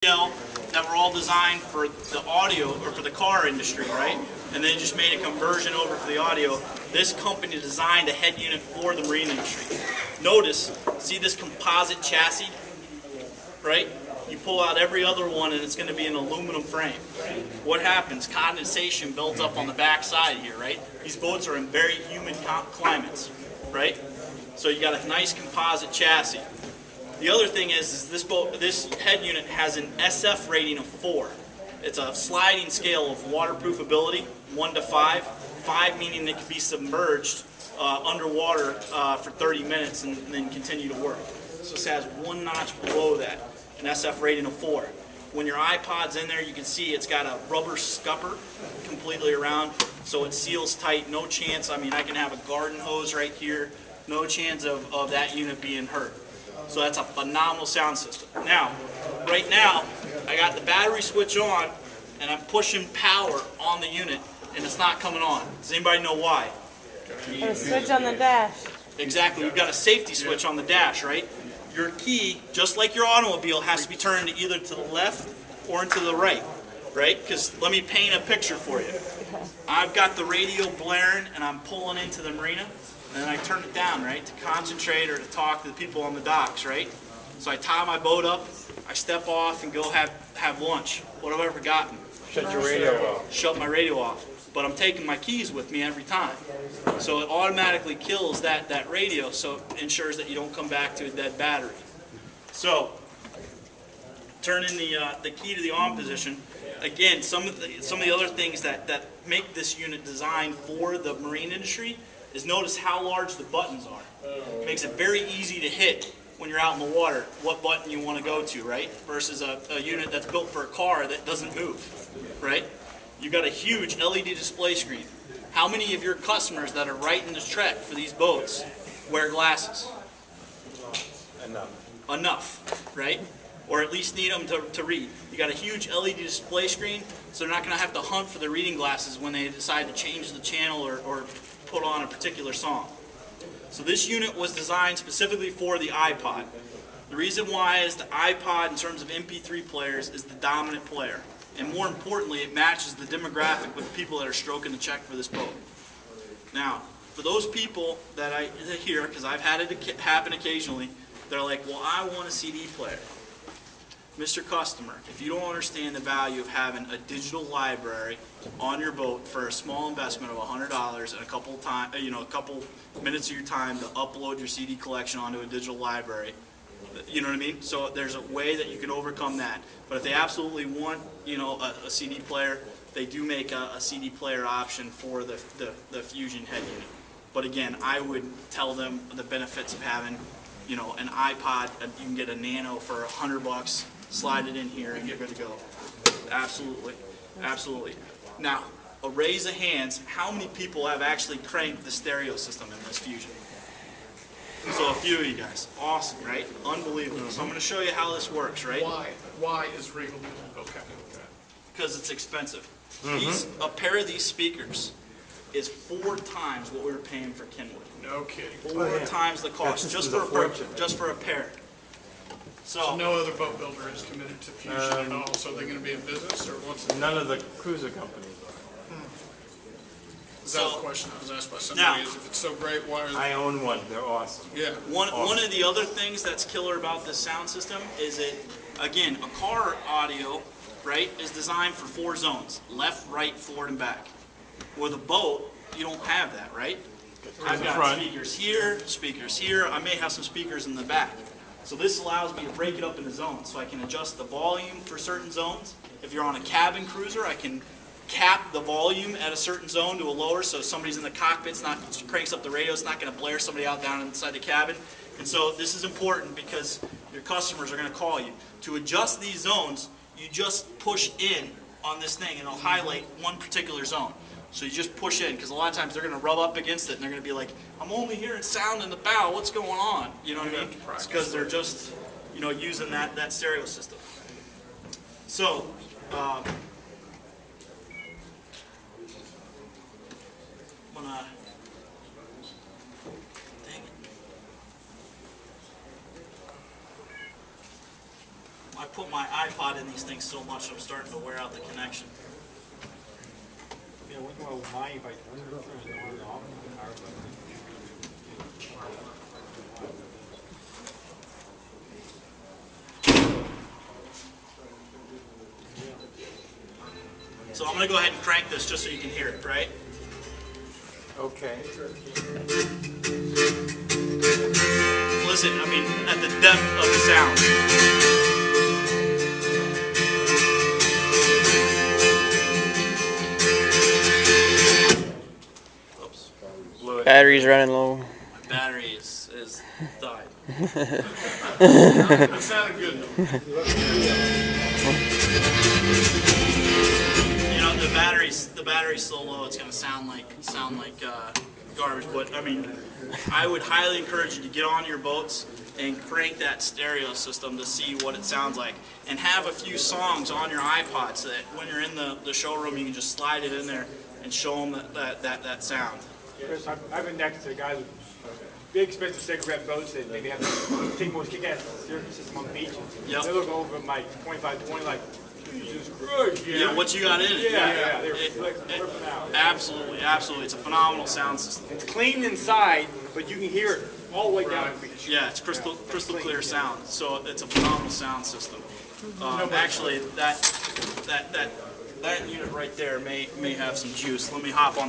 that were all designed for the audio or for the car industry, right? And they just made a conversion over for the audio. This company designed a head unit for the marine industry. Notice, see this composite chassis, right? You pull out every other one and it's going to be an aluminum frame. What happens? Condensation builds up on the back side here, right? These boats are in very humid climates, right? So you got a nice composite chassis. The other thing is this head unit has an SF rating of 4. It's a sliding scale of waterproofability, 1 to 5. 5 meaning it can be submerged underwater for 30 minutes and then continue to work. So this has 1 notch below that, an SF rating of 4. When your iPod's in there, you can see it's got a rubber scupper completely around, so it seals tight. No chance, I mean, I can have a garden hose right here. No chance of that unit being hurt. So that's a phenomenal sound system. Now, right now, I got the battery switch on, and I'm pushing power on the unit, and it's not coming on. Does anybody know why? A switch on the dash. Exactly. We've got a safety switch on the dash, right? Your key, just like your automobile, has to be turned either to the left or into the right, right? Because let me paint a picture for you. I've got the radio blaring, and I'm pulling into the marina. And then I turn it down, right, to concentrate or to talk to the people on the docks, right? So I tie my boat up, I step off and go have lunch. What have I forgotten? Shut your radio off. Shut my radio off. But I'm taking my keys with me every time. So it automatically kills that radio, so it ensures that you don't come back to a dead battery. So, turning the key to the on position. Again, some of the other things that make this unit designed for the marine industry is notice how large the buttons are. It makes it very easy to hit when you're out in the water what button you want to go to, right? Versus a unit that's built for a car that doesn't move, right? You've got a huge LED display screen. How many of your customers that are writing the check for these boats wear glasses? Enough, right? Or at least need them to read. You got a huge LED display screen, so they're not going to have to hunt for their reading glasses when they decide to change the channel or put on a particular song. So this unit was designed specifically for the iPod. The reason why is the iPod, in terms of MP3 players, is the dominant player. And more importantly, it matches the demographic with the people that are stroking the check for this boat. Now, for those people that I hear, because I've had it happen occasionally, they're like, well, I want a CD player. Mr. Customer, if you don't understand the value of having a digital library on your boat for a small investment of $100 and a couple minutes of your time to upload your CD collection onto a digital library, you know what I mean? So there's a way that you can overcome that. But if they absolutely want, a CD player, they do make a CD player option for the Fusion head unit. But again, I would tell them the benefits of having, an iPod. You can get a Nano for $100. Slide it in here and get good to go. Absolutely. Absolutely. Now, a raise of hands, how many people have actually cranked the stereo system in this Fusion? So a few of you guys. Awesome, right? Unbelievable. So I'm going to show you how this works, right? Why is Regal okay? Because it's expensive. A pair of these speakers is 4 times what we were paying for Kenwood. No kidding. 4 times the cost, just for a pair. So no other boat builder is committed to Fusion at all. So they're going to be in business, or what's it? None of the cruiser companies are. Is that a question I was asked by somebody? Is if it's so great, why are they? I own one. They're awesome. Yeah. One of the other things that's killer about this sound system is again, a car audio, right, is designed for 4 zones: left, right, forward, and back. With a boat, you don't have that, right? I've got speakers here. I may have some speakers in the back. So this allows me to break it up into zones. So I can adjust the volume for certain zones. If you're on a cabin cruiser, I can cap the volume at a certain zone to a lower, so if somebody's in the cockpit, cranks up the radio, it's not going to blare somebody out down inside the cabin. And so this is important because your customers are going to call you. To adjust these zones, you just push in on this thing and it'll highlight one particular zone. So you just push in, because a lot of times they're going to rub up against it and they're going to be like, I'm only hearing sound in the bow, what's going on? You know what I mean? It's because they're just, using that stereo system. So, I'm gonna, dang it. I put my iPod in these things so much I'm starting to wear out the connection. Yeah, what do I mind if I turn it on and off? So I'm going to go ahead and crank this just so you can hear it, right? Okay. Listen, I mean, at the depth of the sound. Oops. Battery's running low. My battery is died. That sounded good though. You know, the battery's so low it's gonna sound like garbage. But I mean, I would highly encourage you to get on your boats and crank that stereo system to see what it sounds like, and have a few songs on your iPod so that when you're in the showroom you can just slide it in there and show them that sound. Chris, I've been next to guys with big expensive cigarette boats that maybe have the take most kick-ass stereo system on the beach. Yep. They look over at my 25-20 like, Jesus Christ. Yeah, what you got in it? Yeah, they're flipping out. Absolutely, absolutely. It's a phenomenal sound system. It's clean inside, but you can hear it all the way down the beach. Yeah, it's crystal clear sound. So it's a phenomenal sound system. Actually, that unit right there may have some juice. Let me hop on the